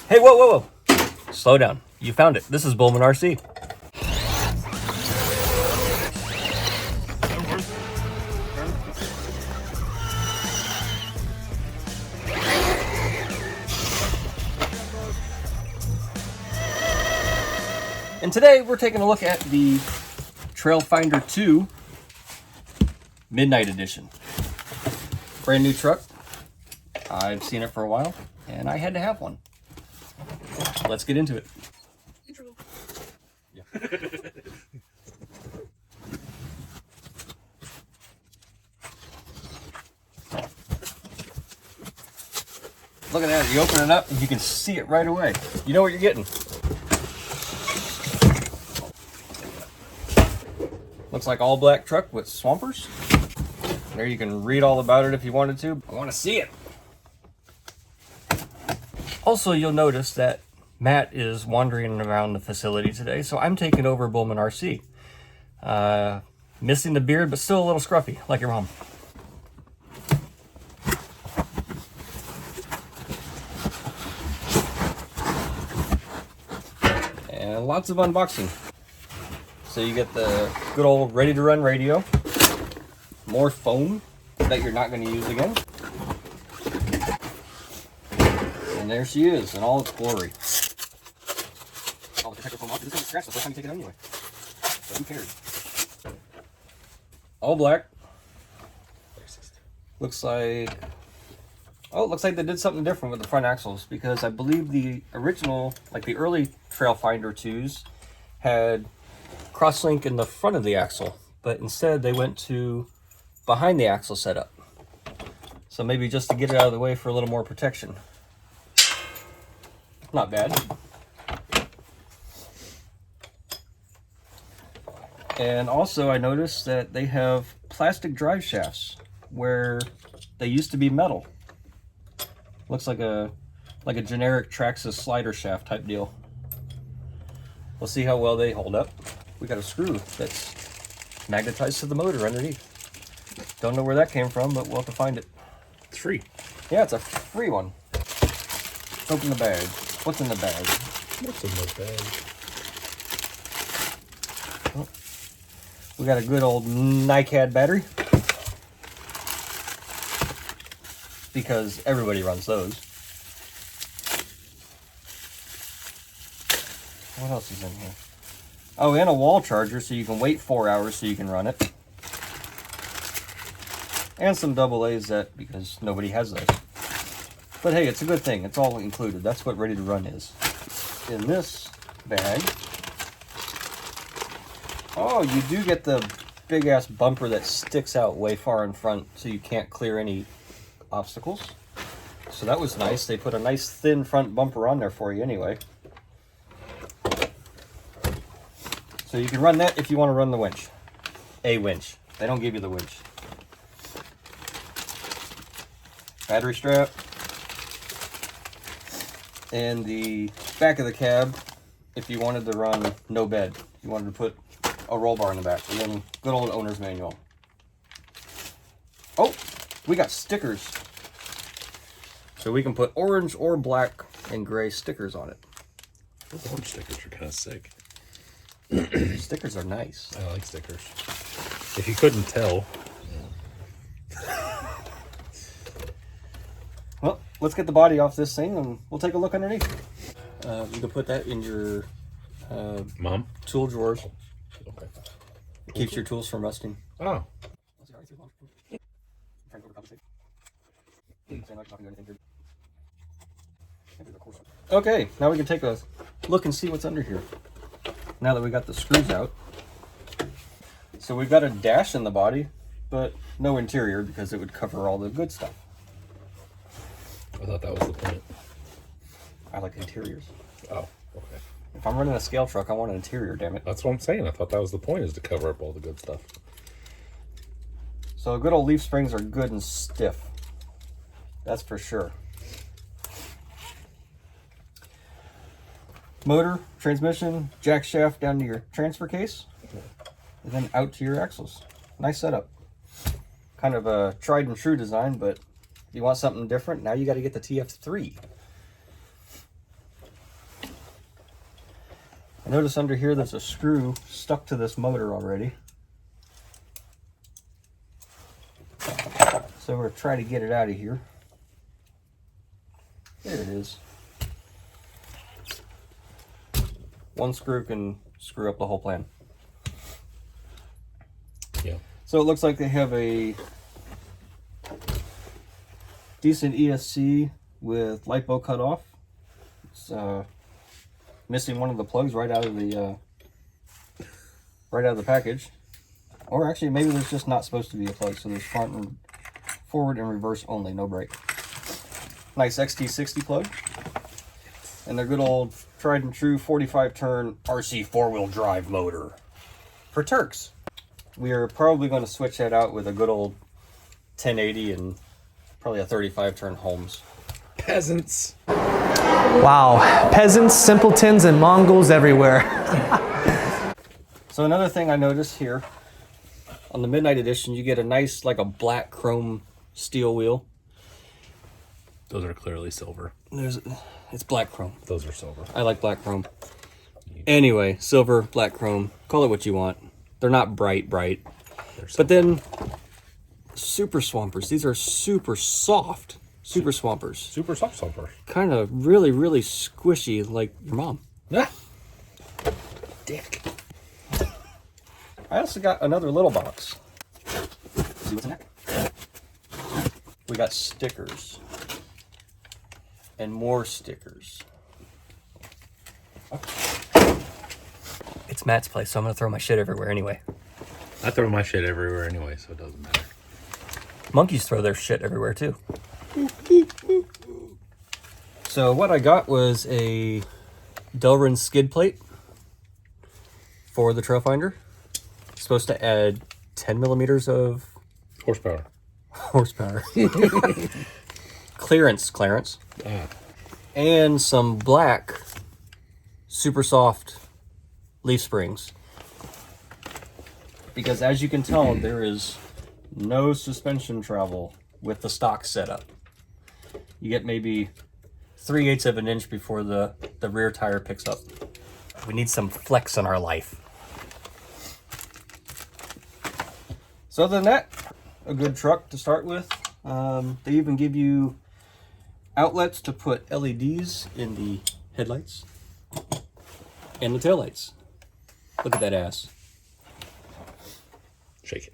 Hey, whoa, whoa, whoa. Slow down. You found it. This is Bullman RC. And today we're taking a look at the Trailfinder 2 Midnight Edition. Brand new truck. I've seen it for a while and I had to have one. Let's get into it. Yeah. Look at that, you open it up and you can see it right away. You know what you're getting. Looks like all black truck with swampers. There you can read all about it if you wanted to. I want to see it. Also, you'll notice that Matt is wandering around the facility today, so I'm taking over Bullman RC. Missing the beard, but still a little scruffy, like your mom. And lots of unboxing. So you get the good old ready-to-run radio, more foam that you're not going to use again. And there she is in all its glory. Oh, the protector foam off. This is going to scratch the first time you take it out anyway. So who cares? All black. Looks like... Oh, it looks like they did something different with the front axles, because I believe the original, like the early Trailfinder 2s, had crosslink in the front of the axle, but instead they went to behind the axle setup. So maybe just to get it out of the way for a little more protection. Not bad. And also I noticed that they have plastic drive shafts where they used to be metal. Looks like a generic Traxxas slider shaft type deal. We'll see how well they hold up. We got a screw that's magnetized to the motor underneath. Don't know where that came from, but we'll have to find it. It's free. Yeah, it's a free one. Let's open the bag. What's in the bag? What's in the bag? Oh, we got a good old NiCad battery. Because everybody runs those. What else is in here? Oh, and a wall charger so you can wait 4 hours so you can run it. And some AA's that, because nobody has those. But hey, it's a good thing. It's all included. That's what ready to run is. In this bag, oh, you do get the big ass bumper that sticks out way far in front so you can't clear any obstacles. So that was nice. They put a nice thin front bumper on there for you anyway. So you can run that if you want to run the winch. A winch. They don't give you the winch. Battery strap. And the back of the cab, if you wanted to run no bed. You wanted to put a roll bar in the back. And then good old owner's manual. Oh, we got stickers. So we can put orange or black and gray stickers on it. Those orange stickers are kind of sick. Stickers are nice. I like stickers. If you couldn't tell. Well, let's get the body off this thing and we'll take a look underneath. You can put that in your Mom? Tool drawers. Okay. It keeps your tools from rusting. Oh. Okay, now we can take a look and see what's under here. Now that we got the screws out. So we've got a dash in the body, but no interior because it would cover all the good stuff. I thought that was the point. I like interiors. Oh, okay. If I'm running a scale truck, I want an interior, damn it. That's what I'm saying. I thought that was the point, is to cover up all the good stuff. So good old leaf springs are good and stiff. That's for sure. Motor, transmission, jack shaft down to your transfer case, and then out to your axles. Nice setup. Kind of a tried and true design, but if you want something different, now you got to get the TF2. notice under here there's a screw stuck to this motor already. So we're trying to get it out of here. There it is. One screw can screw up the whole plan. Yeah. So it looks like they have a decent ESC with LiPo cut off. It's missing one of the plugs right out of the package. Or actually, maybe there's just not supposed to be a plug. So there's forward and reverse only, no brake. Nice XT60 plug. And their good old tried and true 45 turn RC 4-wheel drive motor for Turks. We are probably going to switch that out with a good old 1080 and probably a 35 turn Holmes. Peasants. Wow, peasants, simpletons, and Mongols everywhere. So another thing I noticed here, on the Midnight Edition, you get a nice, like a black chrome steel wheel. Those are clearly silver. It's black chrome. Those are silver. I like black chrome. Anyway, silver, black chrome, call it what you want. They're not bright. But then, super swampers. These are super soft super swampers. Super soft swampers. Kind of really, really squishy, like your mom. Ah. Dick. I also got another little box. See what's in there? We got stickers. And more stickers. It's Matt's place, so I'm going to throw my shit everywhere anyway. I throw my shit everywhere anyway, so it doesn't matter. Monkeys throw their shit everywhere too. So what I got was a Delrin skid plate for the Trailfinder. It's supposed to add 10 millimeters of horsepower. Clearance. Ah. And some black, super soft leaf springs. Because as you can tell, there is no suspension travel with the stock setup. You get maybe 3/8 of an inch before the rear tire picks up. We need some flex in our life. So other than that, a good truck to start with. They even give you outlets to put LEDs in the headlights and the taillights. Look at that ass. Shake it.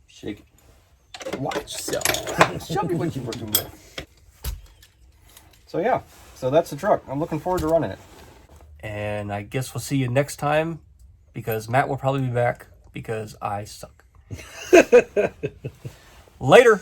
Shake it. Watch yourself. Show me what you're working with. So yeah, so that's the truck. I'm looking forward to running it. And I guess we'll see you next time, because Matt will probably be back because I suck. Later.